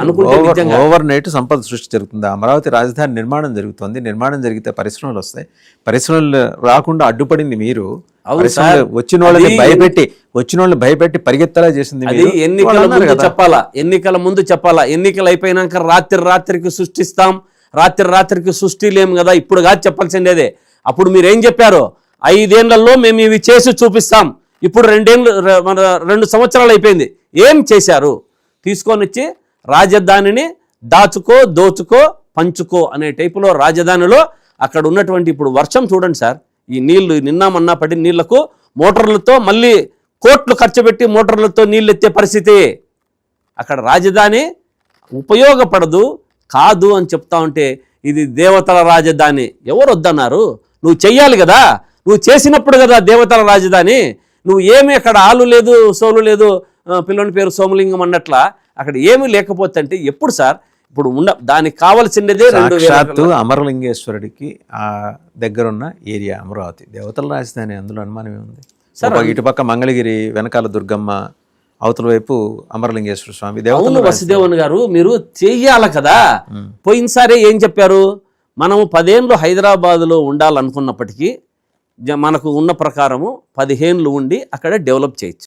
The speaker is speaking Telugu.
అనుకుంటే ఓవర్ నైట్ సంపద సృష్టి జరుగుతుంది. అమరావతి రాజధాని నిర్మాణం జరుగుతుంది. నిర్మాణం జరిగితే పరిశ్రమలు వస్తాయి. పరిశ్రమలు రాకుండా అడ్డుపడింది మీరు. వచ్చిన వాళ్ళని భయపెట్టి పరిగెత్తలా చేసింది. అది ఎన్నికల ముందు చెప్పాలా. ఎన్నికలు అయిపోయినాక రాత్రికి సృష్టిస్తాం, రాత్రికి సృష్టి లేము కదా, ఇప్పుడు కాదు చెప్పాల్సిందేదే. అప్పుడు మీరేం చెప్పారు? 5 ఏళ్లలో మేము ఇవి చేసి చూపిస్తాం. ఇప్పుడు 2 సంవత్సరాలు అయిపోయింది. ఏం చేశారు? తీసుకొని వచ్చి రాజధానిని దాచుకో, దోచుకో, పంచుకో అనే టైపులో రాజధానిలో అక్కడ ఉన్నటువంటి ఇప్పుడు వర్షం చూడండి సార్. ఈ నీళ్లు నిన్న మొన్న పడిన నీళ్లకు మోటార్లతో మళ్ళీ కోట్లు ఖర్చు పెట్టి మోటార్లతో నీళ్ళు ఎత్తే పరిస్థితి. అక్కడ రాజధాని ఉపయోగపడదు కాదు అని చెప్తా ఉంటే ఇది దేవతల రాజధాని. ఎవరు వద్దన్నారు? నువ్వు చెయ్యాలి కదా, నువ్వు చేసినప్పుడు కదా దేవతల రాజధాని. నువ్వు ఏమి అక్కడ ఆలు లేదు, సోలు లేదు, పిల్లని పేరు సోమలింగం అన్నట్ల అక్కడ ఏమీ లేకపోతే అంటే ఎప్పుడు సార్? ఇప్పుడు దానికి కావాల్సిందే అమరలింగేశ్వరుడికి ఆ దగ్గరున్న ఏరియా అమరావతి దేవతల రాజధాని. అందులో అనుమానమే ఉంది సార్. ఇటుపక్క మంగళగిరి, వెనకాల దుర్గమ్మ, అవతల వైపు అమరలింగేశ్వర స్వామి దేవతలు. వసుదేవన్ గారు మీరు చెయ్యాలి కదా. పోయినసారి ఏం చెప్పారు? మనము 10 ఏళ్ళు హైదరాబాద్లో ఉండాలనుకున్నప్పటికీ మనకు ఉన్న ప్రకారము 15 ఏళ్ళు ఉండి అక్కడ డెవలప్ చేయొచ్చు.